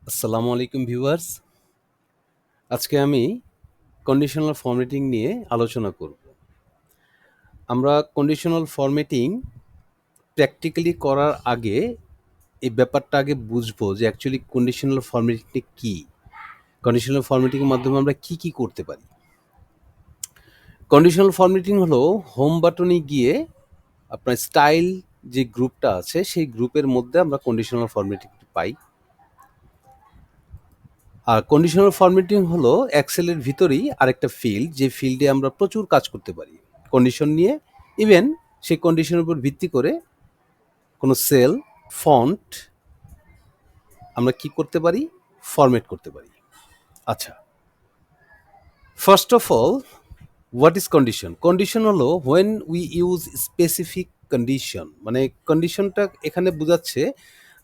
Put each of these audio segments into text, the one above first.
আসসালামু আলাইকুম ভিউয়ার্স। আজকে আমি কন্ডিশনাল ফরম্যাটিং নিয়ে আলোচনা করব। আমরা কন্ডিশনাল ফরম্যাটিং প্র্যাকটিক্যালি করার আগে এই ব্যাপারটা আগে বুঝবো যে অ্যাকচুয়ালি কন্ডিশনাল ফরম্যাটিংটা কী? কন্ডিশনাল ফরম্যাটিংয়ের মাধ্যমে আমরা কী করতে পারি? কন্ডিশনাল ফরম্যাটিং হলো হোম বাটনে গিয়ে আপনার স্টাইল যে গ্রুপটা আছে সেই গ্রুপের মধ্যে আমরা কন্ডিশনাল ফরম্যাটিং পাই। আর কন্ডিশনাল ফরম্যাটিং হলো এক্সেলের ভিতরেই আরেকটা ফিল্ড, যে ফিল্ডে আমরা প্রচুর কাজ করতে পারি কন্ডিশন নিয়ে। ইভেন সেই কন্ডিশনের উপর ভিত্তি করে কোনো সেল, ফন্ট আমরা কি করতে পারি? ফরম্যাট করতে পারি। আচ্ছা, first of all, what is condition? Condition হলো when we use specific condition, মানে কন্ডিশনটা এখানে বোঝাচ্ছে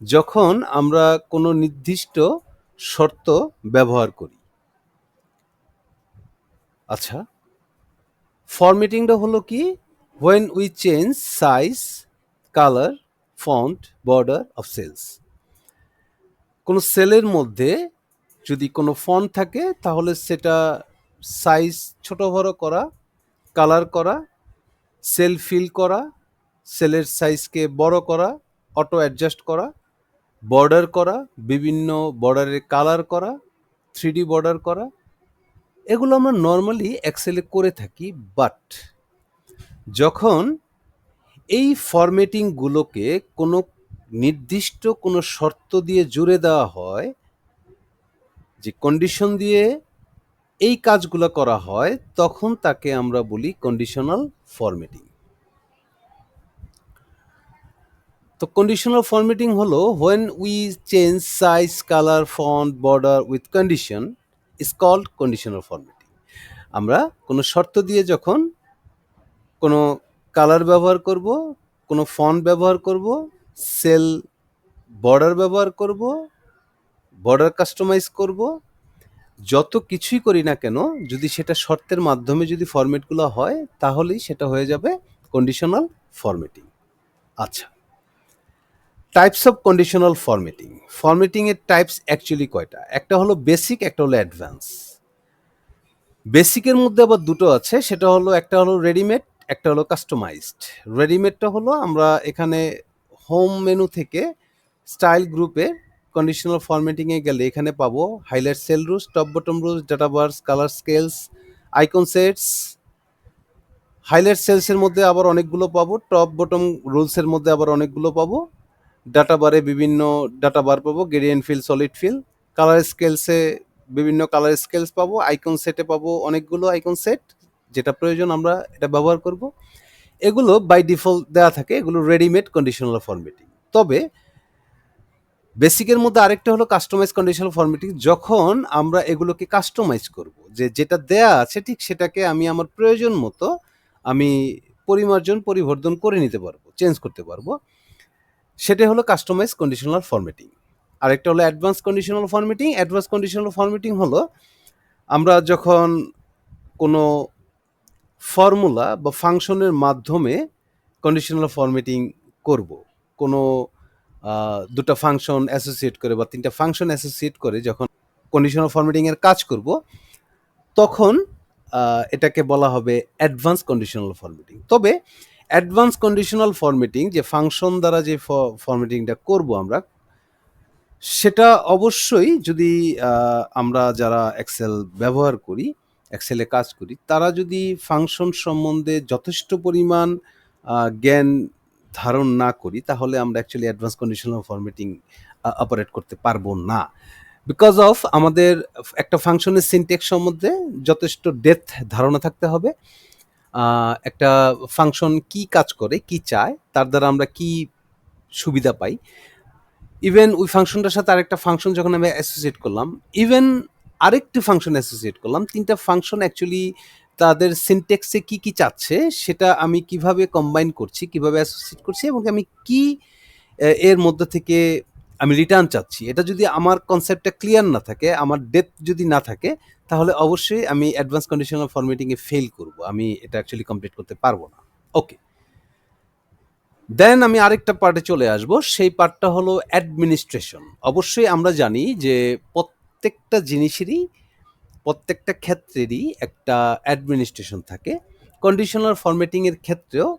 যখন আমরা কোনো নির্দিষ্ট শর্ত ব্যবহার করি। আচ্ছা, ফরম্যাটিংটা হলো কি? When we change size, colour, font, border of cells. কোনো সেলের মধ্যে যদি কোনো ফন্ট থাকে তাহলে সেটা সাইজ ছোট বড় করা, কালার করা, সেল ফিল করা, সেলের সাইজকে বড় করা, অটো অ্যাডজাস্ট করা, বর্ডার করা, বিভিন্ন বর্ডারের কালার করা, 3D বর্ডার করা, এগুলো আমরা নর্মালি এক্সেলে করে থাকি। বাট যখন এই ফরম্যাটিংগুলোকে কোনো নির্দিষ্ট কোনো শর্ত দিয়ে জুড়ে দেওয়া হয়, যে কন্ডিশন দিয়ে এই কাজগুলো করা হয়, তখন তাকে আমরা বলি কন্ডিশনাল ফরম্যাটিং। তো কন্ডিশনাল ফরম্যাটিং হলো when we change size, colour, font, border with condition is called conditional formatting. আমরা কোনো শর্ত দিয়ে যখন কোনো কালার ব্যবহার করব, কোনো ফন্ট ব্যবহার করব, সেল বর্ডার ব্যবহার করব, বর্ডার কাস্টমাইজ করব, যত কিছুই করি না কেন, যদি সেটা শর্তের মাধ্যমে যদি ফরম্যাটগুলো হয় তাহলেই সেটা হয়ে যাবে কন্ডিশনাল ফরম্যাটিং। আচ্ছা, টাইপস অফ কন্ডিশনাল ফরম্যাটিং। ফরম্যাটিংয়ের টাইপস অ্যাকচুয়ালি কয়টা? একটা হলো বেসিক, একটা হলো অ্যাডভান্স। বেসিকের মধ্যে আবার দুটো আছে, সেটা হলো একটা হলো রেডিমেড, একটা হলো কাস্টমাইজড। রেডিমেডটা হলো আমরা এখানে হোম মেনু থেকে স্টাইল গ্রুপে কন্ডিশনাল ফরম্যাটিংয়ে গেলে এখানে পাবো highlight, cell rules, top bottom rules, data bars, colour scales, icon sets. Highlight সেলসের মধ্যে আবার অনেকগুলো পাবো, টপ বটম রুলসের মধ্যে আবার অনেকগুলো পাবো, ডাটা বারে বিভিন্ন ডাটা বার পাবো, gradient fill, solid fill. Colour স্কেলসে বিভিন্ন কালার স্কেলস পাবো, আইকন সেটে পাবো অনেকগুলো আইকন সেট, যেটা প্রয়োজন আমরা এটা ব্যবহার করব। এগুলো বাই ডিফল্ট দেওয়া থাকে, এগুলো রেডিমেড কন্ডিশনাল ফরম্যাটিং। তবে বেসিকের মধ্যে আরেকটা হলো কাস্টমাইজ কন্ডিশনাল ফরম্যাটিং, যখন আমরা এগুলোকে কাস্টমাইজ করব, যে যেটা দেয়া আছে ঠিক সেটাকে আমি আমার প্রয়োজন মতো আমি পরিমার্জন পরিবর্তন করে নিতে পারবো, চেঞ্জ করতে পারবো, সেটা হলো কাস্টমাইজ কন্ডিশনাল ফরম্যাটিং। আরেকটা হলো advance conditional formatting. Advance conditional formatting হলো আমরা যখন কোনো ফর্মুলা বা ফাংশনের মাধ্যমে কন্ডিশনাল ফরম্যাটিং করব, কোনো দুটো ফাংশন অ্যাসোসিয়েট করে বা তিনটা ফাংশন অ্যাসোসিয়েট করে যখন কন্ডিশনাল ফরম্যাটিংয়ের কাজ করব, তখন এটাকে বলা হবে অ্যাডভান্স কন্ডিশনাল ফরম্যাটিং। তবে অ্যাডভান্স কন্ডিশনাল ফরম্যাটিং, যে ফাংশন দ্বারা যে ফরম্যাটিংটা করব আমরা, সেটা অবশ্যই যদি আমরা যারা এক্সেল ব্যবহার করি, এক্সেলে কাজ করি, তারা যদি ফাংশন সম্বন্ধে যথেষ্ট পরিমাণ জ্ঞান ধারণ না করি, তাহলে আমরা actually advance conditional formatting operate করতে পারবো না। বিকজ অফ আমাদের একটা ফাংশনের সিনট্যাক্স সম্বন্ধে যথেষ্ট ডেপথ ধারণা থাকতে হবে। একটা ফাংশন কি কাজ করে, কি চায়, তার দ্বারা আমরা কি সুবিধা পাই। ইভেন ওই ফাংশনটার সাথে আরেকটা ফাংশন যখন আমি অ্যাসোসিয়েট করলাম, ইভেন আরেকটি ফাংশন অ্যাসোসিয়েট করলাম, তিনটা ফাংশন অ্যাকচুয়ালি তাদের সিনট্যাক্সে কি কি চাচ্ছে সেটা আমি কিভাবে কম্বাইন করছি, কিভাবে অ্যাসোসিয়েট করছি, এবং আমি কি এর মধ্যে থেকে আমি রিটার্ন চাচ্ছি, এটা যদি আমার কনসেপ্টটা ক্লিয়ার না থাকে, আমার ডেপথ যদি না থাকে, তাহলে অবশ্যই আমি অ্যাডভান্স কন্ডিশনাল ফরম্যাটিংয়ে ফেল করব, আমি এটা অ্যাকচুয়ালি কমপ্লিট করতে পারবো না। ওকে, দেন আমি আরেকটা পার্টে চলে আসব, সেই পার্টটা হলো অ্যাডমিনিস্ট্রেশন। অবশ্যই আমরা জানি যে প্রত্যেকটা জিনিসেরই, প্রত্যেকটা ক্ষেত্রেরই একটা অ্যাডমিনিস্ট্রেশন থাকে। কন্ডিশনাল ফরম্যাটিং এর ক্ষেত্রেও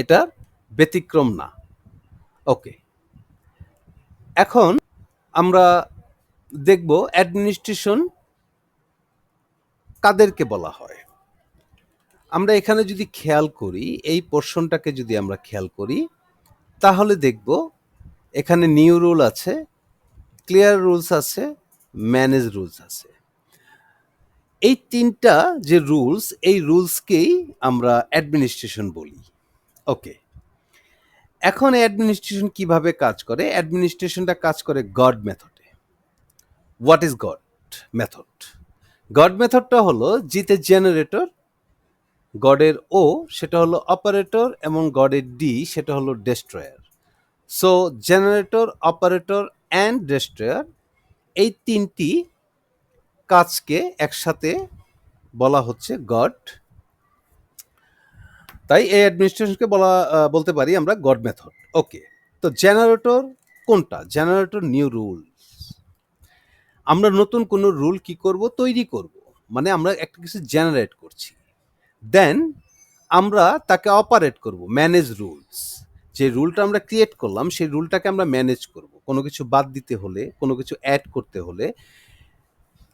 এটা ব্যতিক্রম না। ওকে, এখন আমরা দেখব অ্যাডমিনিস্ট্রেশন কাদেরকে বলা হয়। আমরা এখানে যদি খেয়াল করি, এই পোর্শনটাকে যদি আমরা খেয়াল করি, তাহলে দেখব এখানে নিউ রুল আছে, ক্লিয়ার রুলস আছে, ম্যানেজ রুলস আছে। এই তিনটা যে রুলস, এই রুলসকেই আমরা অ্যাডমিনিস্ট্রেশন বলি। ওকে, এখন অ্যাডমিনিস্ট্রেশন কিভাবে কাজ করে? অ্যাডমিনিস্ট্রেশনটা কাজ করে গড মেথডে। What is GOD method? GOD মেথডটা হলো জিতে জেনারেটর, গডের ও সেটা হলো অপারেটর, এবং গডের ডি সেটা হলো destroyer. So generator, operator and destroyer, এই তিনটি কাজকে একসাথে বলা হচ্ছে গড। তাই এই অ্যাডমিনিস্ট্রেশনকে বলতে পারি আমরা গড মেথড। ওকে, তো জেনারেটর কোনটা? Generator new rule. আমরা নতুন কোনো রুল কি করব? তৈরি করব, মানে আমরা একটা কিছু জেনারেট করছি। দেন আমরা তাকে অপারেট করব, ম্যানেজ রুলস। যে রুলটা আমরা ক্রিয়েট করলাম সেই রুলটাকে আমরা ম্যানেজ করব। কোনো কিছু বাদ দিতে হলে, কোনো কিছু অ্যাড করতে হলে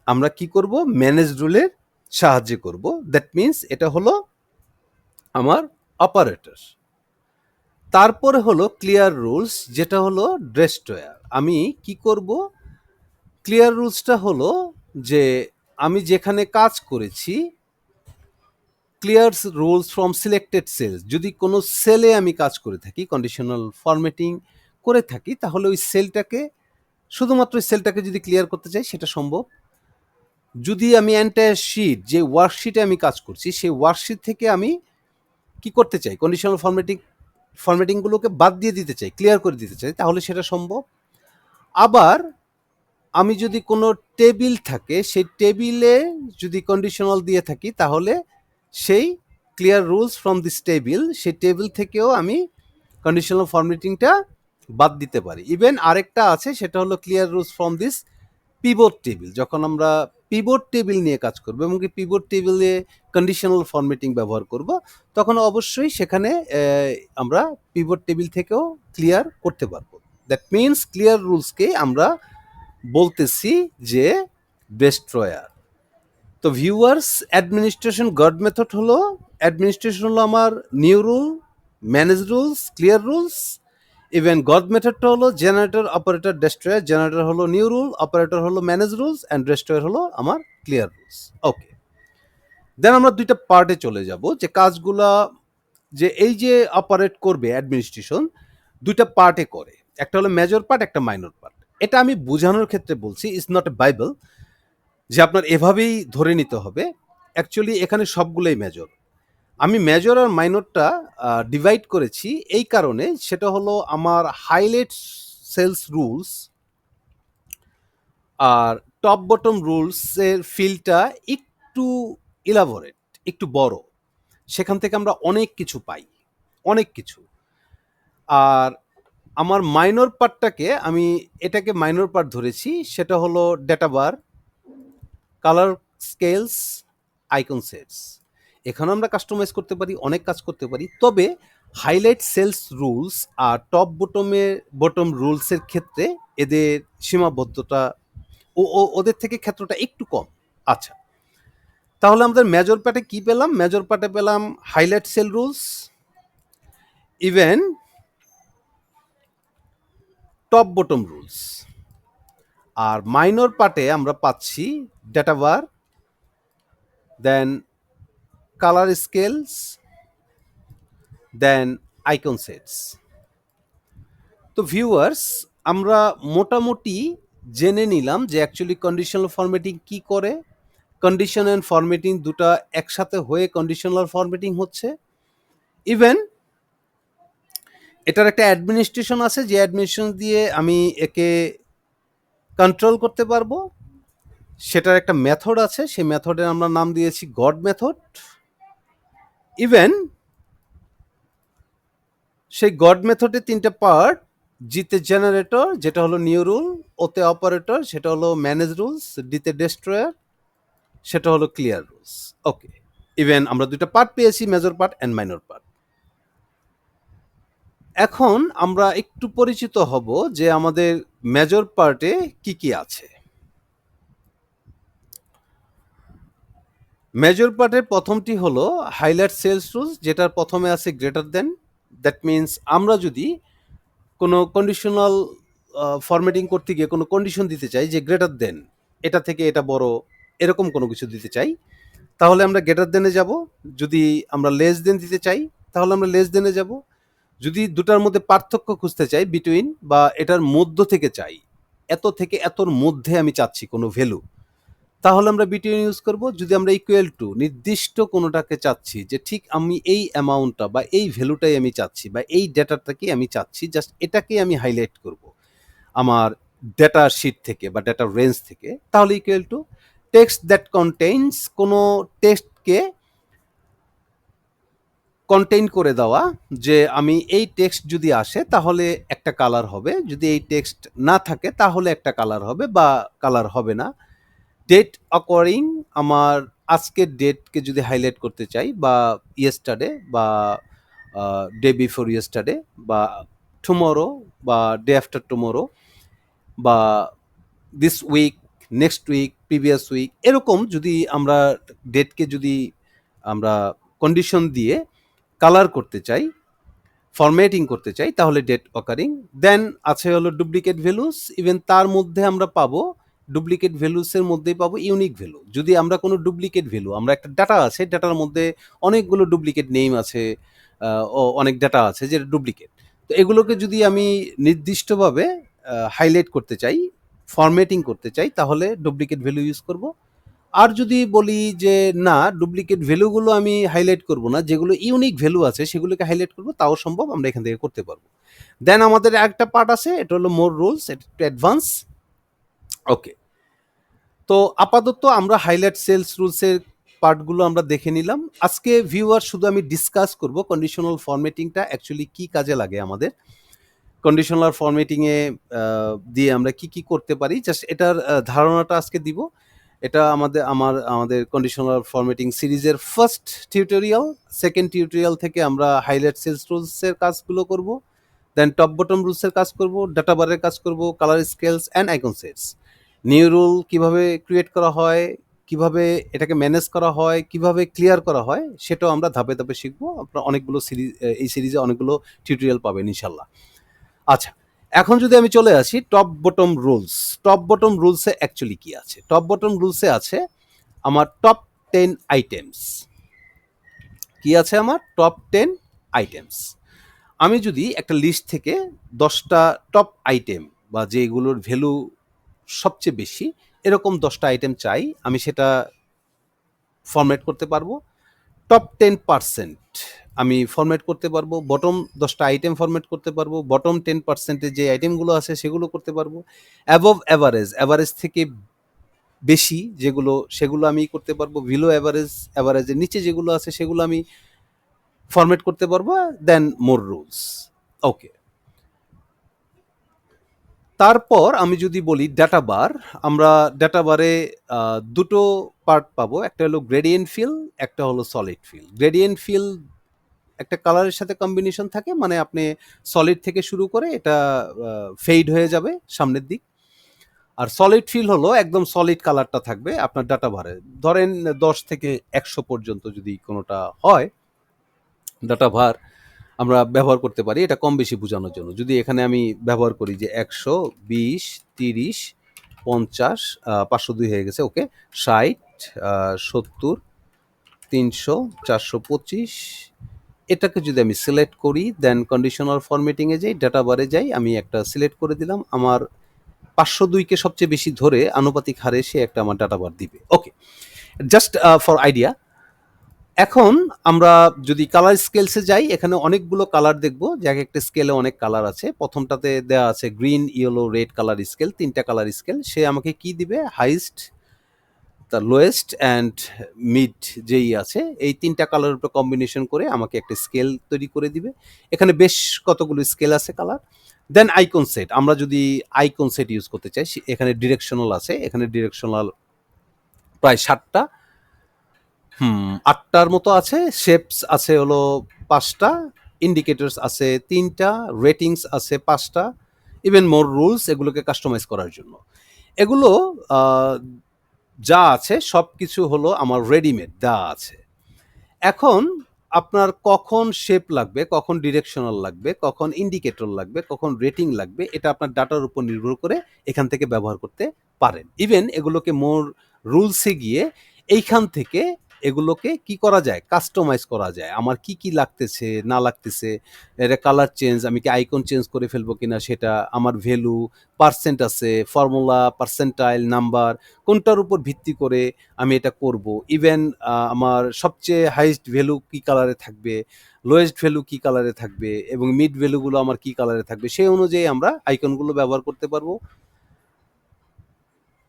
আমরা কি করব? ম্যানেজ রুলের সাহায্যে করব। দ্যাট মিন্স এটা হলো আমার অপারেটর। তারপরে হলো ক্লিয়ার রুলস, যেটা হলো ডেস্ট্রয়ার। আমি কি করব? ক্লিয়ার রুলসটা হলো যে আমি যেখানে কাজ করেছি, clear rules from selected cells. যদি কোনো সেলে আমি কাজ করে থাকি, কন্ডিশনাল ফরম্যাটিং করে থাকি, তাহলে ওই সেলটাকে, শুধুমাত্র ওই সেলটাকে যদি ক্লিয়ার করতে চাই সেটা সম্ভব। যদি আমি এন্টায়ার শিট, যে ওয়ার্কশিটে আমি কাজ করছি, সেই ওয়ার্কশিট থেকে আমি কি করতে চাই? কন্ডিশনাল ফরম্যাটিংগুলোকে বাদ দিয়ে দিতে চাই, ক্লিয়ার করে দিতে চাই, তাহলে সেটা সম্ভব। আবার আমি যদি কোনো টেবিল থাকে, সেই টেবিলে যদি কন্ডিশনাল দিয়ে থাকি, তাহলে সেই clear rules from this table, সেই টেবিল থেকেও আমি কন্ডিশনাল ফরম্যাটিংটা বাদ দিতে পারি। ইভেন আরেকটা আছে, সেটা হলো clear rules from this pivot table. যখন আমরা পিভট টেবিল নিয়ে কাজ করব এবং কি পিভট টেবিলে কন্ডিশনাল ফরম্যাটিং ব্যবহার করব, তখন অবশ্যই সেখানে আমরা পিভট টেবিল থেকেও ক্লিয়ার করতে পারবো। দ্যাট মিনস ক্লিয়ার রুলসকে আমরা বলতেছি যে ডেস্ট্রয়ার। তো ভিউয়ার্স, অ্যাডমিনিস্ট্রেশন গড মেথড হলো, অ্যাডমিনিস্ট্রেশন হলো আমার new rule, manage rules, clear rules. Even GOD মেথডটা হলো জেনারেটর, অপারেটর, ডেস্ট্রয়ার। জেনারেটর হলো নিউ রুল, অপারেটর হলো ম্যানেজ রুলস, অ্যান্ড ডেস্ট্রয়ার হলো আমার ক্লিয়ার রুলস। ওকে, দেন আমরা দুইটা পার্টে চলে যাব, যে কাজগুলা, যে এই যে অপারেট করবে অ্যাডমিনিস্ট্রেশন, দুইটা পার্টে করে। একটা হলো মেজর পার্ট, একটা মাইনর পার্ট। এটা আমি বোঝানোর ক্ষেত্রে বলছি, ইটস নট এ বাইবেল যে আপনার এভাবেই ধরে নিতে হবে। অ্যাকচুয়ালি এখানে সবগুলোই মেজর। আমি মেজর আর মাইনরটা ডিভাইড করেছি এই কারণে, সেটা হলো আমার হাইলাইট সেলস রুলস আর টপ বটম রুলসের ফিল্ডটা একটু ইলাবোরেট, একটু বড়। সেখান থেকে আমরা অনেক কিছু পাই, অনেক কিছু। আর আমার মাইনর পার্টটাকে, আমি এটাকে মাইনর পার্ট ধরেছি, সেটা হলো ডেটা বার, কালার স্কেলস, আইকন সেটস। এখানে আমরা কাস্টমাইজ করতে পারি, অনেক কাজ করতে পারি। তবে হাইলাইট সেলস রুলস আর টপ বটম রুলসের ক্ষেত্রে এদের সীমাবদ্ধতা ওদের থেকে ক্ষেত্রটা একটু কম। আচ্ছা, তাহলে আমাদের মেজর পার্টে কি পেলাম? মেজর পার্টে পেলাম highlight cell rules, even top bottom rules. আর মাইনর পার্টে আমরা পাচ্ছি data bar, then colour scales, then icon sets. তো ভিউয়ার্স, আমরা মোটামুটি জেনে নিলাম যে অ্যাকচুয়ালি কন্ডিশনাল ফরম্যাটিং কি করে। কন্ডিশন অ্যান্ড ফরম্যাটিং দুটা একসাথে হয়ে কন্ডিশনাল ফরম্যাটিং হচ্ছে। ইভেন এটার একটা অ্যাডমিনিস্ট্রেশন আছে, যে অ্যাডমিনিস্ট্রেশন দিয়ে আমি একে কন্ট্রোল করতে পারবো। সেটার একটা মেথড আছে, সেই মেথডের আমরা নাম দিয়েছি গড মেথড। ইভেন সেই গড মেথডে ৩ টা পার্ট, জিতে জেনারেটর যেটা হলো নিউ রুল, ওতে অপারেটর সেটা হলো ম্যানেজ রুলস, ডিতে ডেস্ট্রয়ার সেটা হলো ক্লিয়ার রুলস। ওকে, ইভেন আমরা ২টা পার্ট পেয়েছি, major part and minor part. এখন আমরা একটু পরিচিত হব যে আমাদের মেজর পার্টে কি কি আছে। মেজর পার্টের প্রথমটি হলো হাইলাইট সেলস রুলস, যেটার প্রথমে আছে গ্রেটার দেন। দ্যাট মিনস আমরা যদি কোনো কন্ডিশনাল ফরম্যাটিং করতে গিয়ে কোনো কন্ডিশন দিতে চাই যে গ্রেটার দেন, এটা থেকে এটা বড়, এরকম কোনো কিছু দিতে চাই, তাহলে আমরা গ্রেটার দেনে যাব। যদি আমরা লেস দেন দিতে চাই তাহলে আমরা লেস দেনে যাব। যদি দুটার মধ্যে পার্থক্য খুঁজতে চাই, বিটুইন বা এটার মধ্য থেকে চাই, এত থেকে এতর মধ্যে আমি চাচ্ছি কোনো ভ্যালু, তাহলে আমরা বিটুইন ইউজ করব। যদি আমরা ইকুয়াল টু নির্দিষ্ট কোনোটাকে চাচ্ছি যে ঠিক আমি এই অ্যামাউন্টটা বা এই ভ্যালুটাই আমি চাচ্ছি বা এই ডেটাটাকেই আমি চাচ্ছি, জাস্ট এটাকেই আমি হাইলাইট করব আমার ডেটা শিট থেকে বা ডেটা রেঞ্জ থেকে, তাহলে equal to text that contains, কোনো টেক্সটকে কন্টেইন করে দেওয়া, যে আমি এই টেক্সট যদি আসে তাহলে একটা কালার হবে, যদি এই টেক্সট না থাকে তাহলে একটা কালার হবে বা কালার হবে না। ডেট অকরিং, আমার আজকের ডেটকে যদি হাইলাইট করতে চাই, বা ইয়েস্টারডে বা ডে বিফোর ইয়েস্টারডে বা টুমোরো বা ডে আফটার টুমোরো বা this week, next week, previous week, এরকম যদি আমরা ডেটকে যদি আমরা কন্ডিশন দিয়ে কালার করতে চাই, ফরম্যাটিং করতে চাই, তাহলে ডেট অকারিং। দেন আছে হলো ডুপ্লিকেট ভ্যালুস, ইভেন তার মধ্যে আমরা পাবো ডুপ্লিকেট ভ্যালুসের মধ্যেই পাবো ইউনিক ভ্যালু। যদি আমরা কোনো ডুপ্লিকেট ভ্যালু, আমরা একটা ডাটা আছে, ডাটার মধ্যে অনেকগুলো ডুপ্লিকেট নেম আছে, ও অনেক ডাটা আছে যেটা ডুপ্লিকেট, তো এগুলোকে যদি আমি নির্দিষ্টভাবে হাইলাইট করতে চাই, ফরম্যাটিং করতে চাই, তাহলে ডুপ্লিকেট ভ্যালু ইউজ করব। আর যদি বলি যে না, ডুপ্লিকেট ভ্যালুগুলো আমি হাইলাইট করব না, যেগুলো ইউনিক ভ্যালু আছে সেগুলোকে হাইলাইট করব, তাও সম্ভব, আমরা এখান থেকে করতে পারবো। দেন আমাদের একটা পার্ট আছে, এটা হলো মোর রুলস, এটা একটু অ্যাডভান্স। ওকে, তো আপাতত আমরা হাইলাইট সেলস রুলসের পার্টগুলো আমরা দেখে নিলাম। আজকে ভিউয়ার শুধু আমি ডিসকাস করব কন্ডিশনাল ফরম্যাটিংটা অ্যাকচুয়ালি কি কাজে লাগে আমাদের, কন্ডিশনাল ফরম্যাটিংয়ে দিয়ে আমরা কি কি করতে পারি, জাস্ট এটার ধারণাটা আজকে দিব। এটা আমাদের কন্ডিশনাল ফরম্যাটিং সিরিজের ফার্স্ট টিউটোরিয়াল। সেকেন্ড টিউটোরিয়াল থেকে আমরা হাইলাইট সেলস রুলসের কাজগুলো করব, দেন টপ বটম রুলসের কাজ করব, ডাটা বারের কাজ করব, colour scales and icon sets, new rule কিভাবে ক্রিয়েট করা হয়, কিভাবে এটাকে ম্যানেজ করা হয়, কিভাবে ক্লিয়ার করা হয়, সেটাও আমরা ধাপে ধাপে শিখবো। আপনারা অনেকগুলো সিরিজ, এই সিরিজে অনেকগুলো টিউটোরিয়াল পাবেন ইনশাল্লাহ। আচ্ছা, এখন যদি আমি চলে আসি top bottom rules. Top bottom রুলসে অ্যাকচুয়ালি কি আছে? টপ বটম রুলসে আছে আমার টপ 10 আইটেমস। কি আছে আমার? Top 10 items. আমি যদি একটা লিস্ট থেকে 10টা টপ আইটেম বা যেগুলোর ভ্যালু সবচেয়ে বেশি, এরকম 10টা আইটেম চাই, আমি সেটা ফরম্যাট করতে পারবো। টপ 10% আমি ফরম্যাট করতে পারবো, বটম 10টা আইটেম ফরম্যাট করতে পারবো, বটম 10%-এ যে আইটেমগুলো আছে সেগুলো করতে পারবো। অ্যাবভ অ্যাভারেজ, অ্যাভারেজ থেকে বেশি যেগুলো, সেগুলো আমি করতে পারবো। বিলো অ্যাভারেজ, অ্যাভারেজের নিচে যেগুলো আছে সেগুলো আমি ফরম্যাট করতে পারবো। দেন মোর রুলস। ওকে, তারপর আমি যদি বলি ডাটা বার, আমরা ডাটা বারে দুটো পার্ট পাবো, একটা হলো গ্রেডিয়েন্ট ফিল, একটা হলো সলিড ফিল। গ্রেডিয়েন্ট ফিল একটা কালারের সাথে কম্বিনেশন থাকে, মানে আপনি সলিড থেকে শুরু করে এটা ফেড হয়ে যাবে সামনের দিক। আর সলিড ফিল হলো একদম সলিড কালারটা থাকবে আপনার ডাটা বারে। ধরেন 10 থেকে 100 পর্যন্ত যদি কোনোটা হয় ডাটা ভার, আমরা ব্যবহার করতে পারি এটা কম বেশি বোঝানোর জন্য। যদি এখানে আমি ব্যবহার করি যে 100, 20, 30, 50, 502 হয়ে গেছে, ওকে, 60, 70, 300, 425, এটাকে যদি আমি সিলেক্ট করি, দেন কন্ডিশনাল ফরম্যাটিংয়ে যাই, ডাটা বারে যাই, আমি একটা সিলেক্ট করে দিলাম। আমার 502কে সবচেয়ে বেশি ধরে আনুপাতিক হারে সে একটা আমার ডাটা বার দিবে। ওকে, জাস্ট ফর আইডিয়া। এখন আমরা যদি কালার স্কেলসে যাই, এখানে অনেকগুলো কালার দেখবো, যে এক একটা স্কেলে অনেক কালার আছে। প্রথমটাতে দেওয়া আছে green, yellow, red colour scale, 3টা কালার স্কেল। সে আমাকে কি দিবে? হাইস্ট তার লোয়েস্ট অ্যান্ড মিড যেই আছে এই ৩ টা কালারের উপর কম্বিনেশন করে আমাকে একটা স্কেল তৈরি করে দিবে। এখানে বেশ কতগুলো স্কেল আছে কালার। দেন আইকন সেট। আমরা যদি আইকন সেট ইউজ করতে চাই এখানে ডিরেকশনাল আছে। এখানে ডিরেকশনাল প্রায় ৭ টা ৮ টার মতো আছে। শেপস আছে হলো ৫ টা, ইন্ডিকেটরস আছে ৩ টা, রেটিংস আছে ৫ টা, ইভেন মোর রুলস এগুলোকে কাস্টমাইজ করার জন্য। এগুলো আ যা আছে সবকিছু হলো আমার রেডিমেড দেওয়া আছে। এখন আপনার কখন শেপ লাগবে, কখন ডিরেকশনাল লাগবে, কখন ইন্ডিকেটর লাগবে, কখন রেটিং লাগবে এটা আপনার ডাটার উপর নির্ভর করে এখান থেকে ব্যবহার করতে পারেন। ইভেন এগুলোকে মোর রুলসে গিয়ে এইখান থেকে এগুলোকে কি করা যায়? কাস্টমাইজ করা যায়। আমার কি লাগতেছে, না লাগতেছে, এটা কালার চেঞ্জ, আমি কি আইকন চেঞ্জ করে ফেলবো কিনা সেটা, আমার ভ্যালু, পার্সেন্ট আছে, ফর্মুলা, পার্সেন্টাইল, নাম্বার কোনটার উপর ভিত্তি করে আমি এটা করব। ইভেন আমার সবচেয়ে হাইয়েস্ট ভ্যালু কি কালারে থাকবে, লোয়েস্ট ভ্যালু কি কালারে থাকবে এবং মিড ভ্যালুগুলো আমার কি কালারে থাকবে সেই অনুযায়ী আমরা আইকনগুলো ব্যবহার করতে পারবো।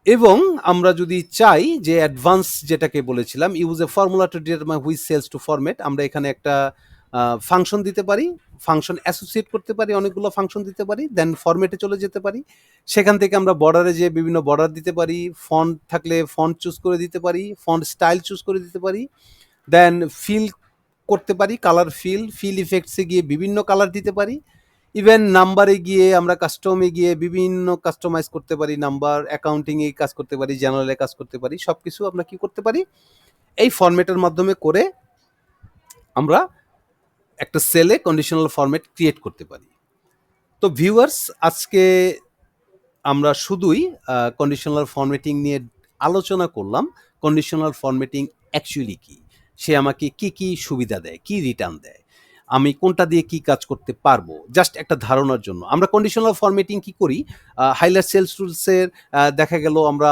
এবং আমরা যদি চাই যে অ্যাডভান্স যেটাকে বলেছিলাম use a formula to determine which cells to format, আমরা এখানে একটা ফাংশন দিতে পারি, ফাংশন অ্যাসোসিয়েট করতে পারি, অনেকগুলো ফাংশন দিতে পারি, দেন ফরম্যাটে চলে যেতে পারি। সেখান থেকে আমরা বর্ডারে যে বিভিন্ন বর্ডার দিতে পারি, ফন্ট থাকলে ফন্ট চুজ করে দিতে পারি, ফন্ট স্টাইল চুজ করে দিতে পারি, দেন ফিল করতে পারি, কালার ফিল ইফেক্টসে গিয়ে বিভিন্ন কালার দিতে পারি। ইভেন নাম্বারে গিয়ে আমরা কাস্টমে গিয়ে বিভিন্ন কাস্টমাইজ করতে পারি, নাম্বার অ্যাকাউন্টিংয়ে কাজ করতে পারি, জেনারেলে কাজ করতে পারি, সব কিছু আমরা কি করতে পারি এই ফরম্যাটের মাধ্যমে করে আমরা একটা সেলে কন্ডিশনাল ফরম্যাট ক্রিয়েট করতে পারি। তো ভিউয়ার্স আজকে আমরা শুধুই কন্ডিশনাল ফরম্যাটিং নিয়ে আলোচনা করলাম। কন্ডিশনাল ফরম্যাটিং অ্যাকচুয়ালি কি, সে আমাকে কি সুবিধা দেয়, কি রিটার্ন দেয়, আমি কোনটা দিয়ে কি কাজ করতে পারবো, জাস্ট একটা ধারণার জন্য। আমরা কন্ডিশনাল ফরম্যাটিং কি করি, হাইলাইট সেলস রুলসের দেখা গেল আমরা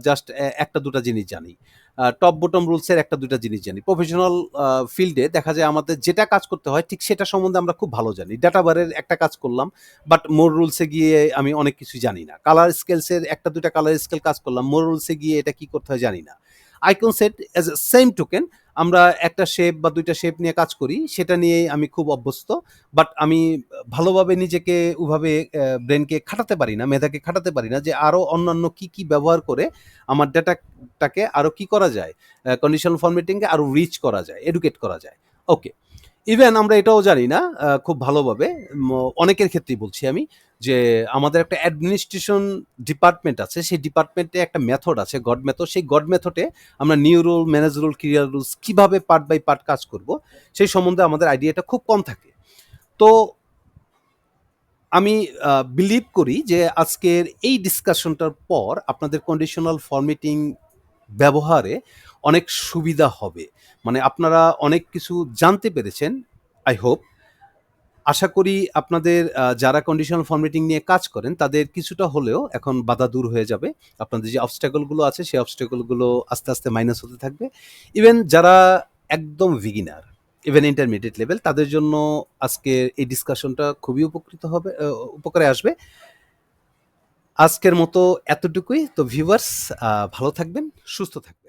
জাস্ট একটা দুটা জিনিস জানি, টপ বটম রুলসের একটা দুটা জিনিস জানি, প্রফেশনাল ফিল্ডে দেখা যায় আমাদের যেটা কাজ করতে হয় ঠিক সেটা সম্বন্ধে আমরা খুব ভালো জানি। ডাটাবারের একটা কাজ করলাম, বাট মোর রুলসে গিয়ে আমি অনেক কিছু জানি না। কালার স্কেলসের একটা দুটা কালার স্কেল কাজ করলাম, মোর রুলসে গিয়ে এটা কি করতে হয় জানি না। Icon set as a same token, আমরা একটা শেপ বা দুইটা শেপ নিয়ে কাজ করি, সেটা নিয়েই আমি খুব অভ্যস্ত, বাট আমি ভালোভাবে নিজেকে ওভাবে ব্রেনকে খাটাতে পারি না, মেধাকে খাটাতে পারি না যে আরও অন্যান্য কি ব্যবহার করে আমার ডাটাটাকে আরও কি করা যায়, কন্ডিশনাল ফরম্যাটিংকে আরও রিচ করা যায়, এডুকেট করা যায়। ওকে, ইভেন আমরা এটাও জানি না খুব ভালোভাবে, অনেকের ক্ষেত্রেই বলছি আমি, যে আমাদের একটা অ্যাডমিনিস্ট্রেশন ডিপার্টমেন্ট আছে, সেই ডিপার্টমেন্টে একটা মেথড আছে গড মেথড, সেই গড মেথডে আমরা নিউ রুল, ম্যানেজ রুল, ক্রিয়ার রুলস কীভাবে পার্ট বাই পার্ট কাজ করব সেই সম্বন্ধে আমাদের আইডিয়াটা খুব কম থাকে। তো আমি বিলিভ করি যে আজকের এই ডিসকাশনটার পর আপনাদের কন্ডিশনাল ফরম্যাটিং ব্যবহারে অনেক সুবিধা হবে, মানে আপনারা অনেক কিছু জানতে পেরেছেন আই হোপ। আশা করি আপনাদের যারা কন্ডিশনাল ফরম্যাটিং নিয়ে কাজ করেন তাদের কিছুটা হলেও এখন বাধা দূর হয়ে যাবে। আপনাদের যে অবস্ট্যাকলগুলো আছে সেই অবস্ট্যাকলগুলো আস্তে আস্তে মাইনাস হতে থাকবে। ইভেন যারা একদম বিগিনার, ইভেন ইন্টারমিডিয়েট লেভেল, তাদের জন্য আজকের এই ডিসকাশনটা খুবই উপকারে আসবে। আজকের মতো এতটুকুই। তো ভিউয়ার্স ভালো থাকবেন, সুস্থ থাকবেন।